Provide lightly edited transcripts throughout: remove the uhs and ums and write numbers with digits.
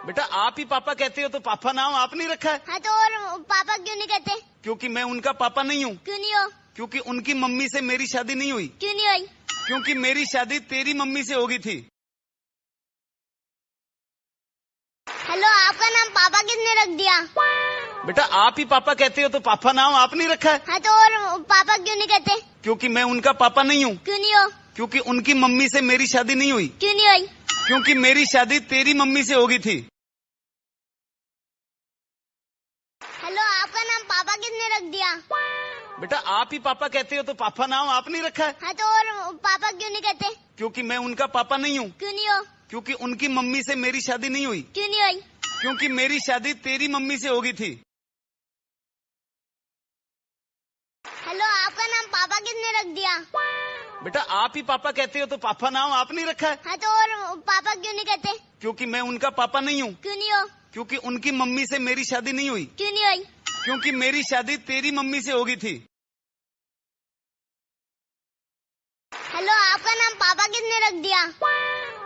बेटा आप ही पापा कहते हो तो पापा नाम आप नहीं रखा है। हाँ तो और पापा क्यों नहीं कहते? क्योंकि मैं उनका पापा नहीं हूँ। क्यों नहीं हो? क्योंकि उनकी मम्मी से मेरी शादी नहीं हुई। क्यों नहीं हुई? क्योंकि मेरी शादी तेरी मम्मी से होगी थी। हेलो, आपका नाम पापा किसने रख दिया? बेटा आप ही पापा कहते हो तो पापा नाम आप नहीं रखा है। हाँ तो और पापा क्यों नहीं कहते? क्योंकि मैं उनका पापा नहीं हूँ। क्यों नहीं हो? क्योंकि उनकी मम्मी से मेरी शादी नहीं हुई। क्यों नहीं हुई? क्योंकि मेरी शादी तेरी मम्मी से होगी थी। हेलो, आपका नाम पापा किसने रख दिया? बेटा आप ही पापा कहते हो तो पापा नाम आप नहीं रखा है। हाँ तो और पापा क्यों नहीं कहते? क्योंकि मैं उनका पापा नहीं हूँ। क्यों नहीं हो? क्योंकि उनकी मम्मी से मेरी शादी नहीं हुई। क्यों नहीं हुई? क्योंकि मेरी शादी तेरी मम्मी से होगी थी। हेलो, आपका नाम पापा किसने रख दिया? बेटा आप ही पापा कहते हो तो पापा नाम आप नहीं रखा है। हाँ तो और पापा क्यों नहीं कहते? क्योंकि मैं उनका पापा नहीं हूँ। क्यों नहीं हो? क्योंकि उनकी मम्मी से मेरी शादी नहीं हुई। क्यों नहीं हुई? क्योंकि मेरी शादी तेरी मम्मी से होगी थी। हेलो, आपका नाम पापा किसने रख दिया?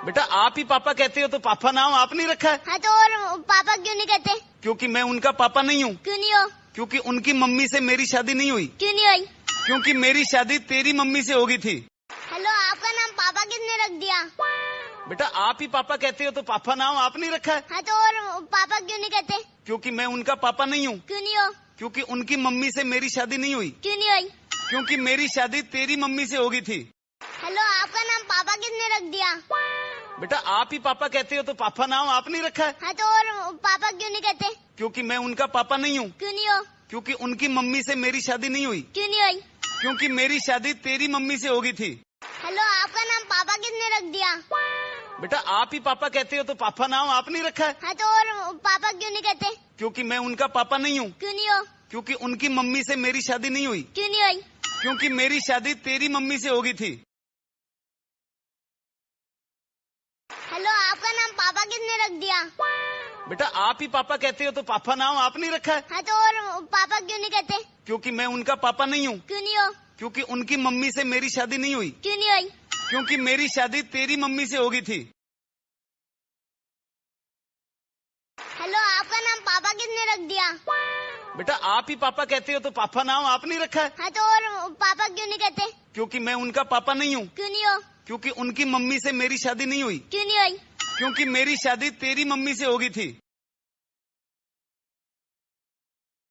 बेटा आप ही पापा कहते हो तो पापा नाम आप नहीं रखा है। हाँ तो और पापा क्यों नहीं कहते? क्योंकि मैं उनका पापा नहीं हूँ। क्यों नहीं हो? क्योंकि उनकी मम्मी से मेरी शादी नहीं हुई। क्यों नहीं हुई? क्योंकि मेरी शादी तेरी मम्मी से होगी थी। हेलो, आपका नाम पापा किसने रख दिया? बेटा आप ही पापा कहते हो तो पापा नाम आप नहीं रखा है। हाँ तो और पापा क्यों नहीं कहते? क्योंकि मैं उनका पापा नहीं हूँ। क्यों नहीं हो? क्योंकि उनकी मम्मी से मेरी शादी नहीं हुई। क्यों नहीं हुई? क्योंकि मेरी शादी तेरी मम्मी से होगी थी। हेलो, आपका नाम पापा किसने रख दिया? बेटा आप ही पापा कहते हो तो पापा नाम आप नहीं रखा है। हाँ तो और पापा क्यों नहीं कहते? क्योंकि मैं उनका पापा नहीं हूँ। क्यों नहीं हो? क्योंकि उनकी मम्मी से मेरी शादी नहीं हुई। क्यों नहीं हुई? क्योंकि मेरी शादी तेरी मम्मी से होगी थी। हेलो, आपका नाम पापा किसने रख दिया? बेटा आप ही पापा कहते हो तो पापा नाम आप नहीं रखा है। हाँ तो और पापा क्यों नहीं कहते? क्योंकि मैं उनका पापा नहीं हूँ। क्यों नहीं हो? क्योंकि उनकी मम्मी से मेरी शादी नहीं हुई। क्यों नहीं हुई? क्योंकि मेरी शादी तेरी मम्मी से होगी थी। हेलो, आपका नाम पापा किसने रख दिया? बेटा आप ही पापा कहते हो तो पापा नाम आप नहीं रखा है। हाँ तो और पापा क्यों नहीं कहते? क्योंकि मैं उनका पापा नहीं हूँ। क्यों नहीं हो? क्योंकि उनकी मम्मी से मेरी शादी नहीं हुई। क्यों नहीं हुई? क्योंकि मेरी शादी तेरी मम्मी से होगी थी। हेलो, आपका नाम पापा किसने रख दिया? बेटा आप ही पापा कहते हो तो पापा नाम आप नहीं रखा है। हाँ तो और पापा क्यों नहीं कहते? क्योंकि मैं उनका पापा नहीं हूँ। क्यों नहीं हो? क्योंकि उनकी मम्मी से मेरी शादी नहीं हुई। क्यों नहीं हुई? क्योंकि मेरी शादी तेरी मम्मी से होगी थी।